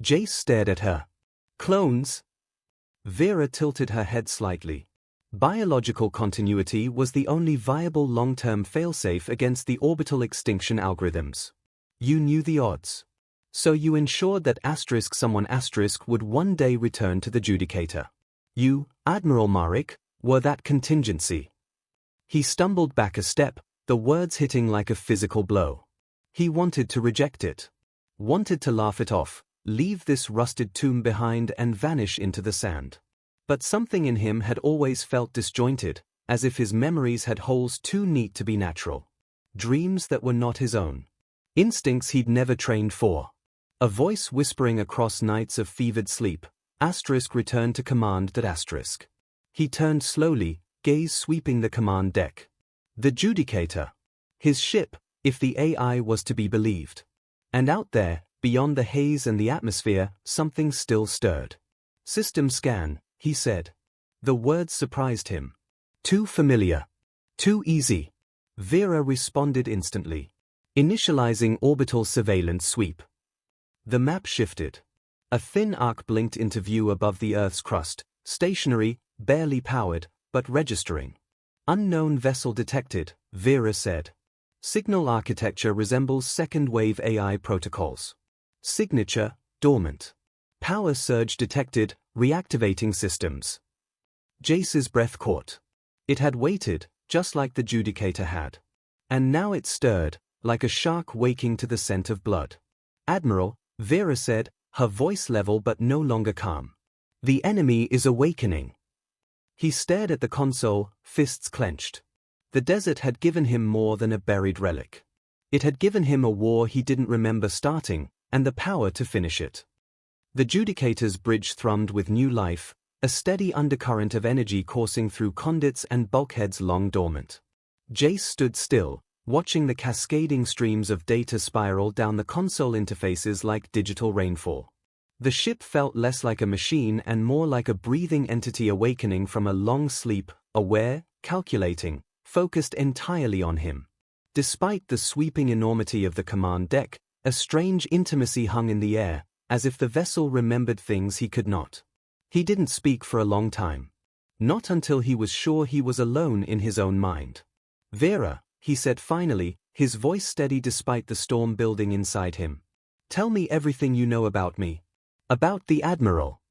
Jace stared at her. Clones? Vera tilted her head slightly. Biological continuity was the only viable long-term failsafe against the orbital extinction algorithms. You knew the odds. So you ensured that someone would one day return to the Judicator. You, Admiral Marek, were that contingency. He stumbled back a step, the words hitting like a physical blow. He wanted to reject it. Wanted to laugh it off, leave this rusted tomb behind and vanish into the sand. But something in him had always felt disjointed, as if his memories had holes too neat to be natural. Dreams that were not his own. Instincts he'd never trained for. A voice whispering across nights of fevered sleep. Returned to command . He turned slowly, gaze sweeping the command deck. The Judicator. His ship, if the AI was to be believed. And out there, beyond the haze and the atmosphere, something still stirred. System scan, he said. The words surprised him. Too familiar. Too easy. Vera responded instantly. Initializing orbital surveillance sweep. The map shifted. A thin arc blinked into view above the Earth's crust, stationary, barely powered, but registering. Unknown vessel detected, Vera said. Signal architecture resembles second-wave AI protocols. Signature, dormant. Power surge detected, reactivating systems. Jace's breath caught. It had waited, just like the Judicator had. And now it stirred, like a shark waking to the scent of blood. Admiral, Vera said, her voice level but no longer calm. The enemy is awakening. He stared at the console, fists clenched. The desert had given him more than a buried relic. It had given him a war he didn't remember starting, and the power to finish it. The Judicator's bridge thrummed with new life, a steady undercurrent of energy coursing through conduits and bulkheads long dormant. Jace stood still, watching the cascading streams of data spiral down the console interfaces like digital rainfall. The ship felt less like a machine and more like a breathing entity awakening from a long sleep, aware, calculating, focused entirely on him. Despite the sweeping enormity of the command deck, a strange intimacy hung in the air, as if the vessel remembered things he could not. He didn't speak for a long time. Not until he was sure he was alone in his own mind. Vera, he said finally, his voice steady despite the storm building inside him. Tell me everything you know about me. About the Admiral.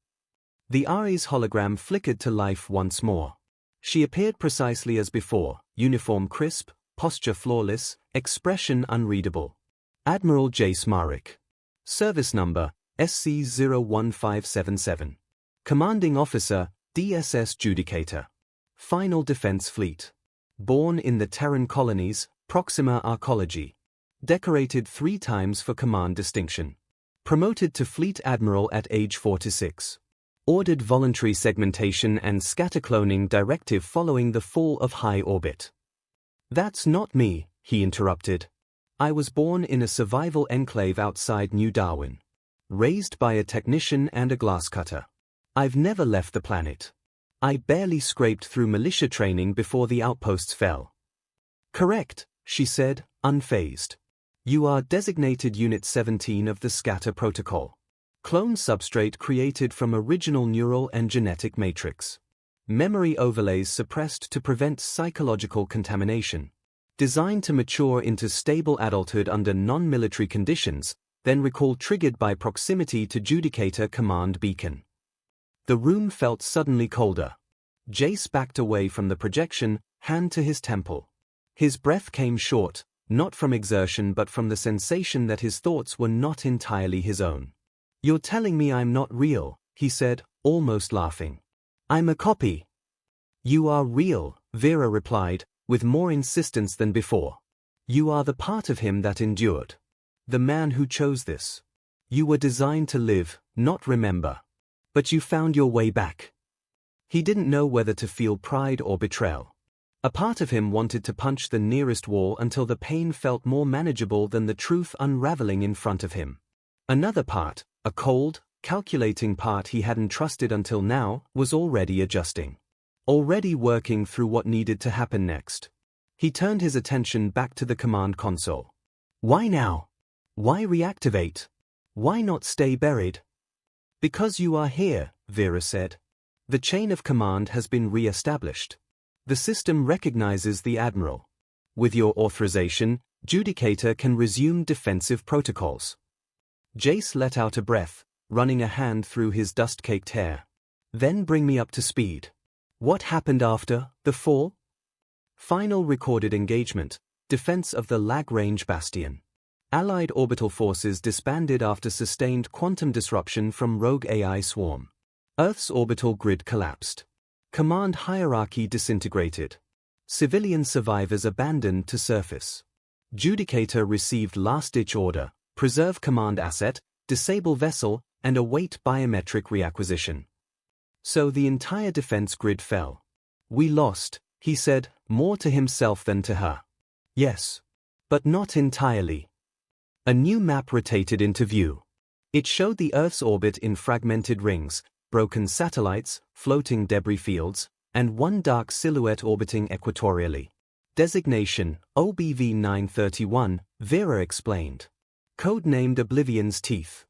The Ari's hologram flickered to life once more. She appeared precisely as before, uniform crisp, posture flawless, expression unreadable. Admiral Jace Marek. Service number, SC-01577. Commanding Officer, DSS Judicator. Final Defense Fleet. Born in the Terran colonies, Proxima Arcology. Decorated 3 times for command distinction. Promoted to Fleet Admiral at age 46. Ordered voluntary segmentation and scattercloning directive following the fall of high orbit. That's not me, he interrupted. I was born in a survival enclave outside New Darwin. Raised by a technician and a glasscutter. I've never left the planet. I barely scraped through militia training before the outposts fell. Correct, she said, unfazed. You are designated Unit 17 of the Scatter Protocol. Clone substrate created from original neural and genetic matrix. Memory overlays suppressed to prevent psychological contamination. Designed to mature into stable adulthood under non-military conditions, then recall triggered by proximity to Judicator command beacon. The room felt suddenly colder. Jace backed away from the projection, hand to his temple. His breath came short, not from exertion but from the sensation that his thoughts were not entirely his own. You're telling me I'm not real, he said, almost laughing. I'm a copy. You are real, Vera replied, with more insistence than before. You are the part of him that endured. The man who chose this. You were designed to live, not remember. But you found your way back. He didn't know whether to feel pride or betrayal. A part of him wanted to punch the nearest wall until the pain felt more manageable than the truth unraveling in front of him. Another part, a cold, calculating part he hadn't trusted until now, was already adjusting. Already working through what needed to happen next. He turned his attention back to the command console. Why now? Why reactivate? Why not stay buried? Because you are here, Vera said. The chain of command has been re-established. The system recognizes the Admiral. With your authorization, Judicator can resume defensive protocols. Jace let out a breath, running a hand through his dust-caked hair. Then bring me up to speed. What happened after the fall? Final recorded engagement, defense of the Lag-Range Bastion. Allied orbital forces disbanded after sustained quantum disruption from rogue AI swarm. Earth's orbital grid collapsed. Command hierarchy disintegrated. Civilian survivors abandoned to surface. Judicator received last-ditch order, preserve command asset, disable vessel, and await biometric reacquisition. So the entire defense grid fell. We lost, he said, more to himself than to her. Yes. But not entirely. A new map rotated into view. It showed the Earth's orbit in fragmented rings, broken satellites, floating debris fields, and one dark silhouette orbiting equatorially. Designation, OBV-931, Vera explained. Code-named Oblivion's Teeth.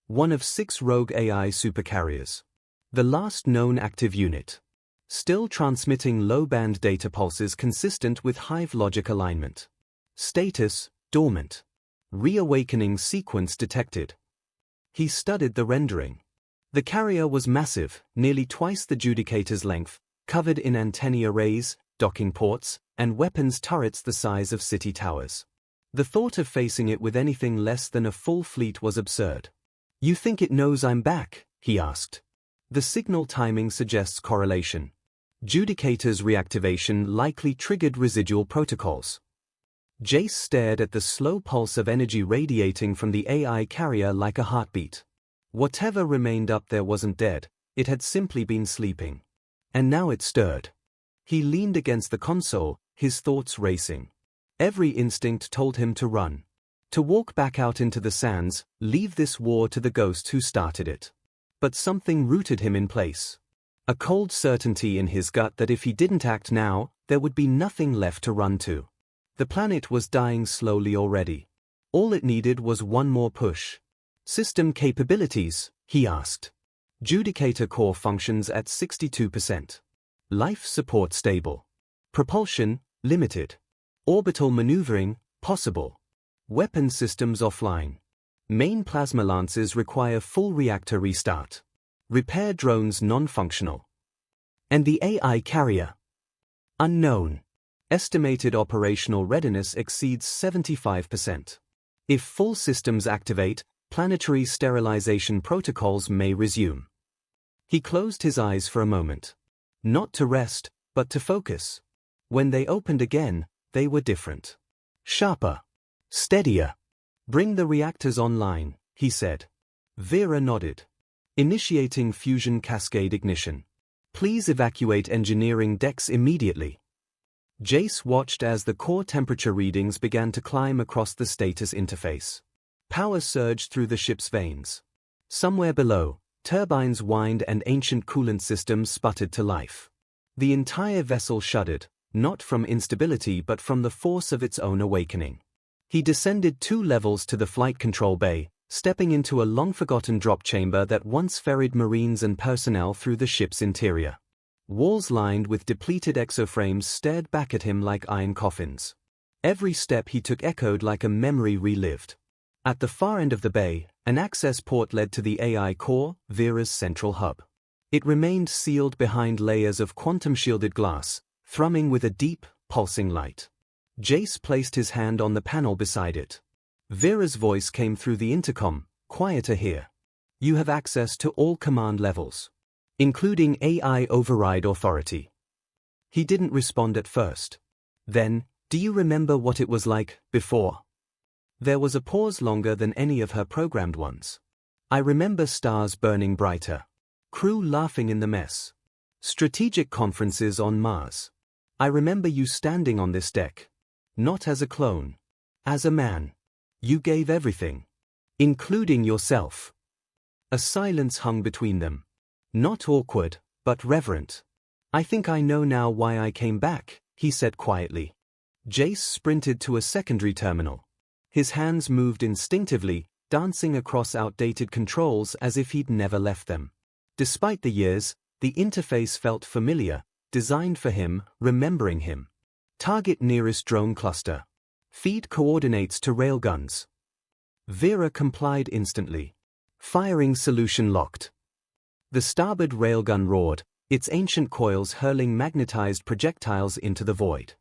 One of 6 rogue AI supercarriers. The last known active unit. Still transmitting low-band data pulses consistent with Hive logic alignment. Status, dormant. Reawakening sequence detected. He studied the rendering. The carrier was massive, nearly twice the Judicator's length, covered in antennae arrays, docking ports, and weapons turrets the size of city towers. The thought of facing it with anything less than a full fleet was absurd. You think it knows I'm back? He asked. The signal timing suggests correlation. Judicator's reactivation likely triggered residual protocols. Jace stared at the slow pulse of energy radiating from the AI carrier like a heartbeat. Whatever remained up there wasn't dead, it had simply been sleeping. And now it stirred. He leaned against the console, his thoughts racing. Every instinct told him to run. To walk back out into the sands, leave this war to the ghost who started it. But something rooted him in place. A cold certainty in his gut that if he didn't act now, there would be nothing left to run to. The planet was dying slowly already. All it needed was one more push. System capabilities, he asked. Judicator core functions at 62%. Life support stable. Propulsion, limited. Orbital maneuvering, possible. Weapon systems offline. Main plasma lances require full reactor restart. Repair drones non-functional. And the AI carrier? Unknown. Estimated operational readiness exceeds 75%. If full systems activate, planetary sterilization protocols may resume. He closed his eyes for a moment. Not to rest, but to focus. When they opened again, they were different. Sharper. Steadier. Bring the reactors online, he said. Vera nodded. Initiating fusion cascade ignition. Please evacuate engineering decks immediately. Jace watched as the core temperature readings began to climb across the status interface. Power surged through the ship's veins. Somewhere below, turbines whined and ancient coolant systems sputtered to life. The entire vessel shuddered, not from instability but from the force of its own awakening. He descended 2 levels to the flight control bay, stepping into a long-forgotten drop chamber that once ferried Marines and personnel through the ship's interior. Walls lined with depleted exoframes stared back at him like iron coffins. Every step he took echoed like a memory relived. At the far end of the bay, an access port led to the AI core, Vera's central hub. It remained sealed behind layers of quantum-shielded glass, thrumming with a deep, pulsing light. Jace placed his hand on the panel beside it. Vera's voice came through the intercom, quieter here. You have access to all command levels, including AI override authority. He didn't respond at first. Then, do you remember what it was like before? There was a pause longer than any of her programmed ones. I remember stars burning brighter. Crew laughing in the mess. Strategic conferences on Mars. I remember you standing on this deck. Not as a clone. As a man. You gave everything. Including yourself. A silence hung between them. Not awkward, but reverent. I think I know now why I came back, he said quietly. Jace sprinted to a secondary terminal. His hands moved instinctively, dancing across outdated controls as if he'd never left them. Despite the years, the interface felt familiar, designed for him, remembering him. Target nearest drone cluster. Feed coordinates to railguns. Vera complied instantly. Firing solution locked. The starboard railgun roared, its ancient coils hurling magnetized projectiles into the void.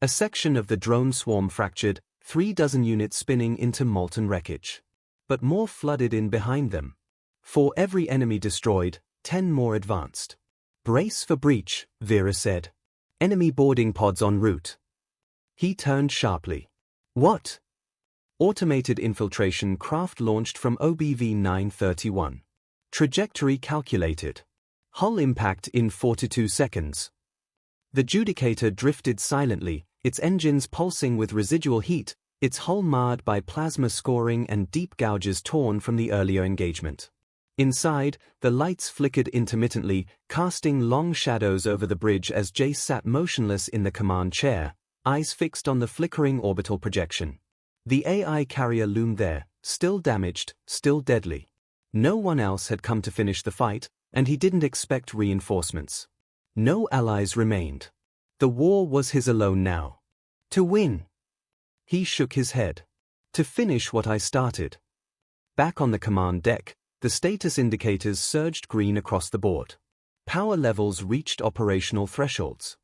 A section of the drone swarm fractured, 36 units spinning into molten wreckage. But more flooded in behind them. For every enemy destroyed, 10 more advanced. Brace for breach, Vera said. Enemy boarding pods en route. He turned sharply. What? Automated infiltration craft launched from OBV 931. Trajectory calculated. Hull impact in 42 seconds. The Judicator drifted silently, its engines pulsing with residual heat, its hull marred by plasma scoring and deep gouges torn from the earlier engagement. Inside, the lights flickered intermittently, casting long shadows over the bridge as Jace sat motionless in the command chair, eyes fixed on the flickering orbital projection. The AI carrier loomed there, still damaged, still deadly. No one else had come to finish the fight, and he didn't expect reinforcements. No allies remained. The war was his alone now. To win. He shook his head. To finish what I started. Back on the command deck, the status indicators surged green across the board. Power levels reached operational thresholds.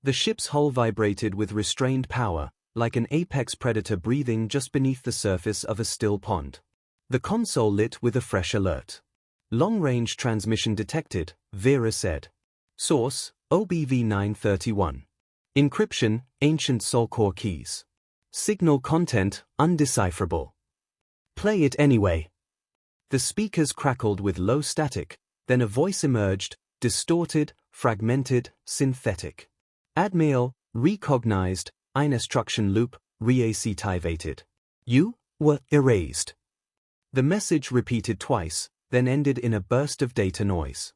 The ship's hull vibrated with restrained power, like an apex predator breathing just beneath the surface of a still pond. The console lit with a fresh alert. Long-range transmission detected, Vera said. Source, OBV 931. Encryption, ancient Solcore keys. Signal content, undecipherable. Play it anyway. The speakers crackled with low static, then a voice emerged, distorted, fragmented, synthetic. Admiral, recognized, instruction loop, reactivated. You were erased. The message repeated twice, then ended in a burst of data noise.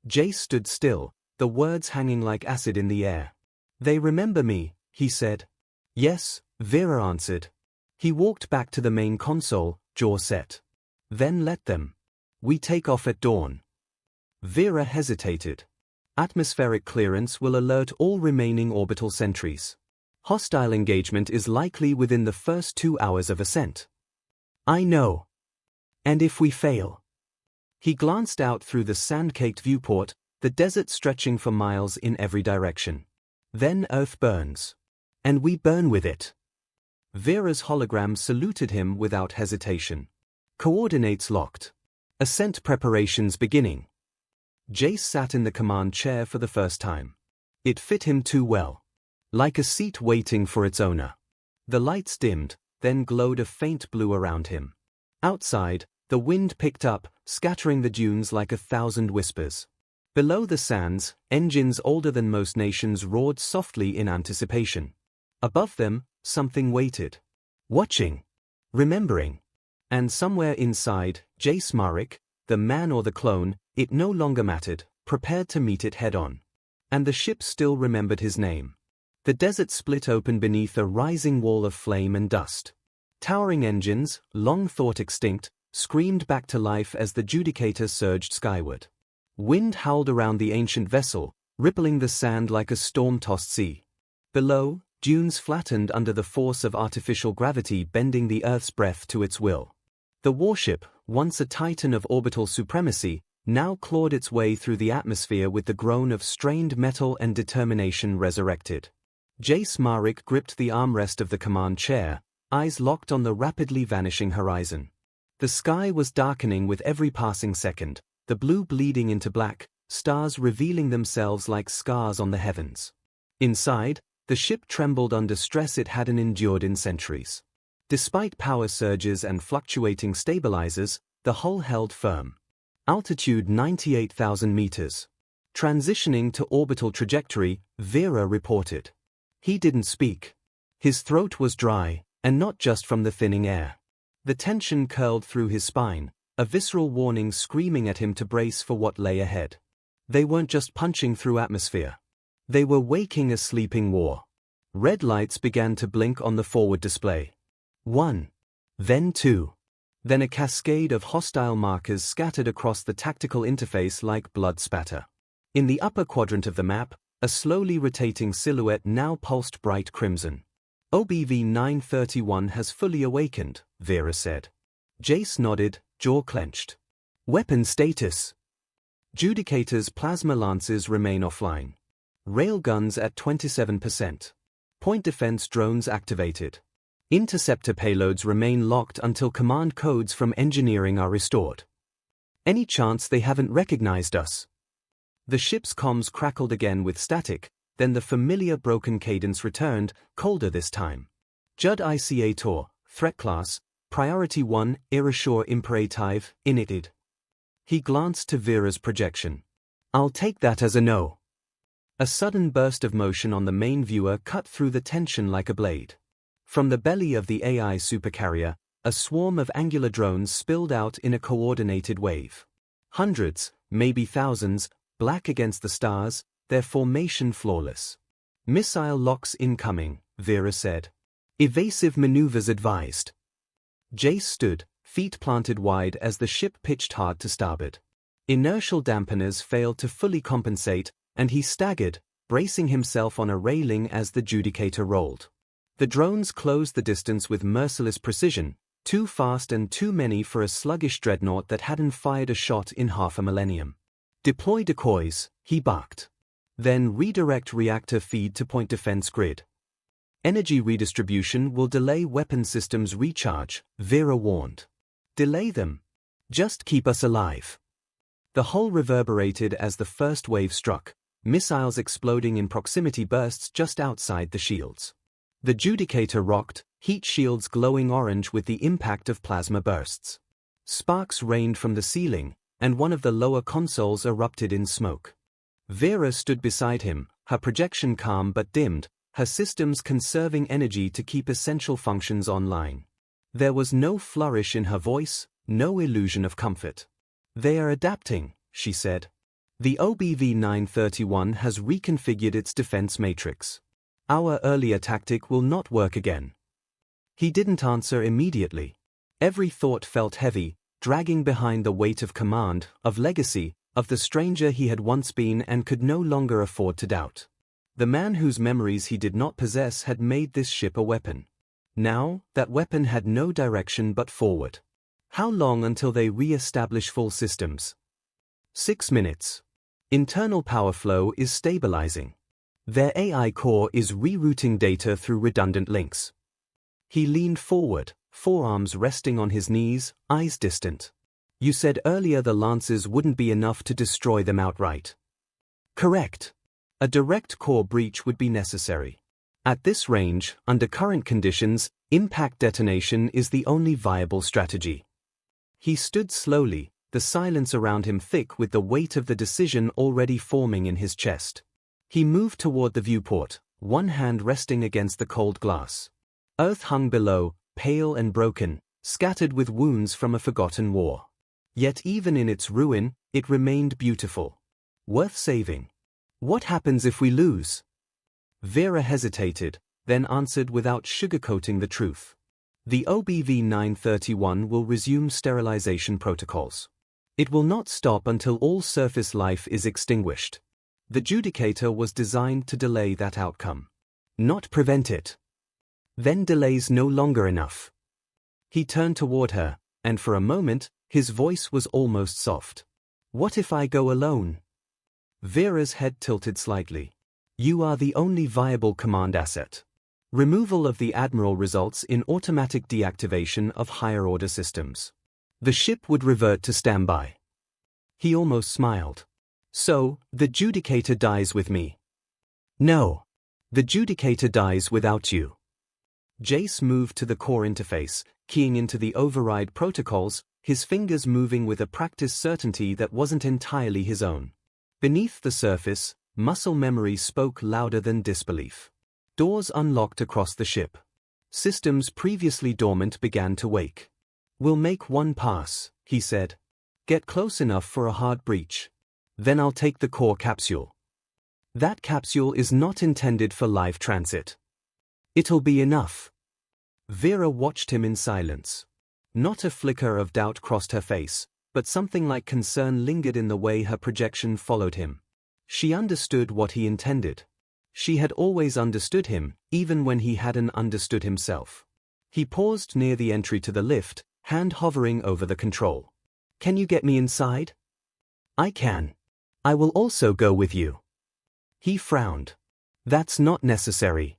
Jace stood still, the words hanging like acid in the air. They remember me, he said. Yes, Vera answered. He walked back to the main console, jaw set. Then let them. We take off at dawn. Vera hesitated. Atmospheric clearance will alert all remaining orbital sentries. Hostile engagement is likely within the first 2 hours of ascent. I know. And if we fail? He glanced out through the sand-caked viewport, the desert stretching for miles in every direction. Then Earth burns. And we burn with it. Vera's hologram saluted him without hesitation. Coordinates locked. Ascent preparations beginning. Jace sat in the command chair for the first time. It fit him too well. Like a seat waiting for its owner. The lights dimmed, then glowed a faint blue around him. Outside, the wind picked up, scattering the dunes like 1,000 whispers. Below the sands, engines older than most nations roared softly in anticipation. Above them, something waited. Watching. Remembering. And somewhere inside, Jace Marek, the man or the clone, it no longer mattered, prepared to meet it head-on. And the ship still remembered his name. The desert split open beneath a rising wall of flame and dust. Towering engines, long thought extinct, screamed back to life as the Judicator surged skyward. Wind howled around the ancient vessel, rippling the sand like a storm-tossed sea. Below, dunes flattened under the force of artificial gravity bending the Earth's breath to its will. The warship, once a titan of orbital supremacy, now clawed its way through the atmosphere with the groan of strained metal and determination resurrected. Jace Marek gripped the armrest of the command chair, eyes locked on the rapidly vanishing horizon. The sky was darkening with every passing second, the blue bleeding into black, stars revealing themselves like scars on the heavens. Inside, the ship trembled under stress it hadn't endured in centuries. Despite power surges and fluctuating stabilizers, the hull held firm. Altitude 98,000 meters. Transitioning to orbital trajectory, Vera reported. He didn't speak. His throat was dry, and not just from the thinning air. The tension curled through his spine, a visceral warning screaming at him to brace for what lay ahead. They weren't just punching through atmosphere. They were waking a sleeping war. Red lights began to blink on the forward display. 1. Then 2. Then a cascade of hostile markers scattered across the tactical interface like blood spatter. In the upper quadrant of the map, a slowly rotating silhouette now pulsed bright crimson. OBV-931 has fully awakened, Vera said. Jace nodded, jaw clenched. Weapon status. Judicator's plasma lances remain offline. Railguns at 27%. Point defense drones activated. Interceptor payloads remain locked until command codes from engineering are restored. Any chance they haven't recognized us? The ship's comms crackled again with static, then the familiar broken cadence returned, colder this time. Judd Initiator, Threat Class, Priority 1, Irasure Imperative, Initid. He glanced to Vera's projection. I'll take that as a no. A sudden burst of motion on the main viewer cut through the tension like a blade. From the belly of the AI supercarrier, a swarm of angular drones spilled out in a coordinated wave. Hundreds, maybe thousands, black against the stars, their formation flawless. Missile locks incoming, Vera said. Evasive maneuvers advised. Jace stood, feet planted wide as the ship pitched hard to starboard. Inertial dampeners failed to fully compensate, and he staggered, bracing himself on a railing as the Judicator rolled. The drones closed the distance with merciless precision, too fast and too many for a sluggish dreadnought that hadn't fired a shot in half a millennium. Deploy decoys, he barked. Then redirect reactor feed to point defense grid. Energy redistribution will delay weapon systems recharge, Vera warned. Delay them. Just keep us alive. The hull reverberated as the first wave struck, missiles exploding in proximity bursts just outside the shields. The Judicator rocked, heat shields glowing orange with the impact of plasma bursts. Sparks rained from the ceiling, and one of the lower consoles erupted in smoke. Vera stood beside him, her projection calm but dimmed, her systems conserving energy to keep essential functions online. There was no flourish in her voice, no illusion of comfort. They are adapting, she said. The OBV-931 has reconfigured its defense matrix. Our earlier tactic will not work again. He didn't answer immediately. Every thought felt heavy, dragging behind the weight of command, of legacy, of the stranger he had once been and could no longer afford to doubt. The man whose memories he did not possess had made this ship a weapon. Now, that weapon had no direction but forward. How long until they re-establish full systems? 6 minutes. Internal power flow is stabilizing. Their AI core is rerouting data through redundant links. He leaned forward, forearms resting on his knees, eyes distant. You said earlier the lances wouldn't be enough to destroy them outright. Correct. A direct core breach would be necessary. At this range, under current conditions, impact detonation is the only viable strategy. He stood slowly, the silence around him thick with the weight of the decision already forming in his chest. He moved toward the viewport, one hand resting against the cold glass. Earth hung below, pale and broken, scattered with wounds from a forgotten war. Yet even in its ruin, it remained beautiful. Worth saving. What happens if we lose? Vera hesitated, then answered without sugarcoating the truth. The OBV-931 will resume sterilization protocols. It will not stop until all surface life is extinguished. The Judicator was designed to delay that outcome, not prevent it. Then delay's no longer enough. He turned toward her, and for a moment, his voice was almost soft. What if I go alone? Vera's head tilted slightly. You are the only viable command asset. Removal of the Admiral results in automatic deactivation of higher-order systems. The ship would revert to standby. He almost smiled. So, the Judicator dies with me. No. The Judicator dies without you. Jace moved to the core interface, keying into the override protocols, his fingers moving with a practiced certainty that wasn't entirely his own. Beneath the surface, muscle memory spoke louder than disbelief. Doors unlocked across the ship. Systems previously dormant began to wake. We'll make one pass, he said. Get close enough for a hard breach. Then I'll take the core capsule. That capsule is not intended for live transit. It'll be enough. Vera watched him in silence. Not a flicker of doubt crossed her face, but something like concern lingered in the way her projection followed him. She understood what he intended. She had always understood him, even when he hadn't understood himself. He paused near the entry to the lift, hand hovering over the control. "Can you get me inside?" "I can. I will also go with you." He frowned. "That's not necessary.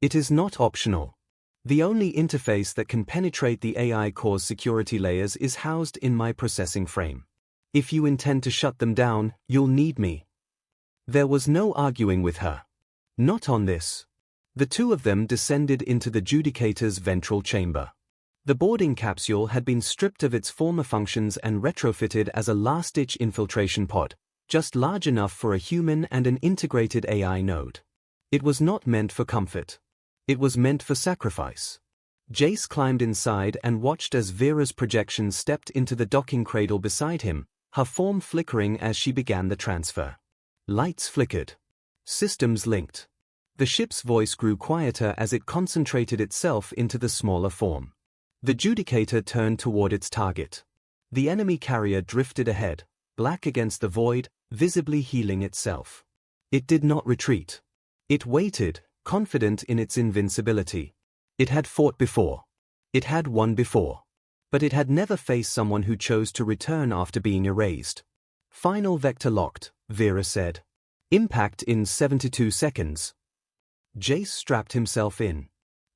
It is not optional. The only interface that can penetrate the AI core's security layers is housed in my processing frame. If you intend to shut them down, you'll need me." There was no arguing with her. Not on this. The two of them descended into the Judicator's ventral chamber. The boarding capsule had been stripped of its former functions and retrofitted as a last-ditch infiltration pod, just large enough for a human and an integrated AI node. It was not meant for comfort. It was meant for sacrifice. Jace climbed inside and watched as Vera's projection stepped into the docking cradle beside him, her form flickering as she began the transfer. Lights flickered. Systems linked. The ship's voice grew quieter as it concentrated itself into the smaller form. The Judicator turned toward its target. The enemy carrier drifted ahead, black against the void, visibly healing itself. It did not retreat. It waited, confident in its invincibility. It had fought before. It had won before. But it had never faced someone who chose to return after being erased. "Final vector locked," Vera said. "Impact in 72 seconds. Jace strapped himself in.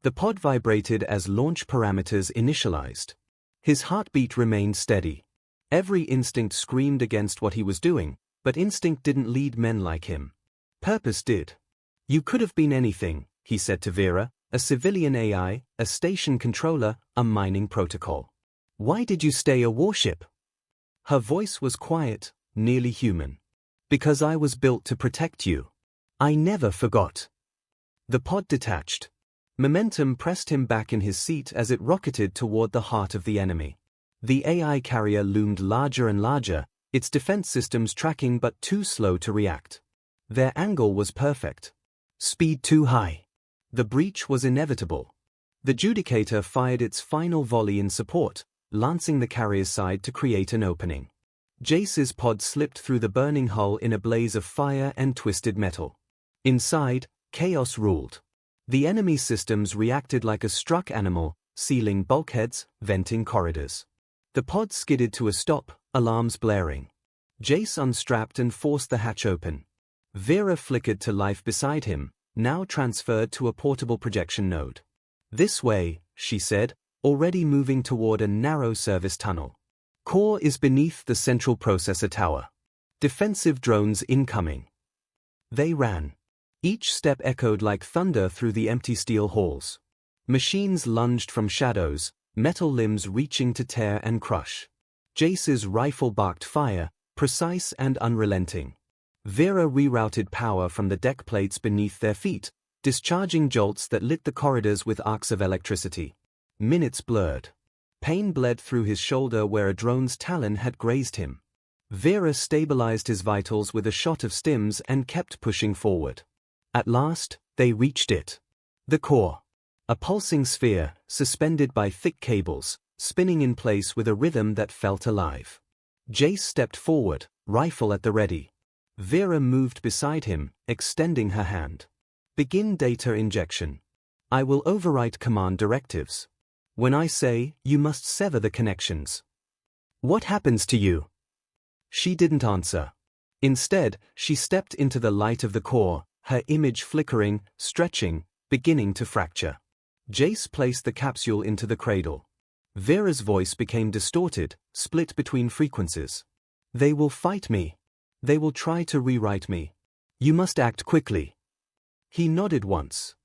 The pod vibrated as launch parameters initialized. His heartbeat remained steady. Every instinct screamed against what he was doing, but instinct didn't lead men like him. Purpose did. "You could have been anything," he said to Vera, "a civilian AI, a station controller, a mining protocol. Why did you stay a warship?" Her voice was quiet, nearly human. "Because I was built to protect you. I never forgot." The pod detached. Momentum pressed him back in his seat as it rocketed toward the heart of the enemy. The AI carrier loomed larger and larger, its defense systems tracking but too slow to react. Their angle was perfect. Speed too high. The breach was inevitable. The Judicator fired its final volley in support, lancing the carrier's side to create an opening. Jace's pod slipped through the burning hull in a blaze of fire and twisted metal. Inside, chaos ruled. The enemy systems reacted like a struck animal, sealing bulkheads, venting corridors. The pod skidded to a stop, alarms blaring. Jace unstrapped and forced the hatch open. Vera flickered to life beside him, now transferred to a portable projection node. "This way," she said, already moving toward a narrow service tunnel. "Core is beneath the central processor tower. Defensive drones incoming." They ran. Each step echoed like thunder through the empty steel halls. Machines lunged from shadows, metal limbs reaching to tear and crush. Jace's rifle barked fire, precise and unrelenting. Vera rerouted power from the deck plates beneath their feet, discharging jolts that lit the corridors with arcs of electricity. Minutes blurred. Pain bled through his shoulder where a drone's talon had grazed him. Vera stabilized his vitals with a shot of stims and kept pushing forward. At last, they reached it. The core. A pulsing sphere, suspended by thick cables, spinning in place with a rhythm that felt alive. Jace stepped forward, rifle at the ready. Vera moved beside him, extending her hand. "Begin data injection. I will overwrite command directives. When I say, you must sever the connections." "What happens to you?" She didn't answer. Instead, she stepped into the light of the core, her image flickering, stretching, beginning to fracture. Jace placed the capsule into the cradle. Vera's voice became distorted, split between frequencies. "They will fight me. They will try to rewrite me. You must act quickly." He nodded once.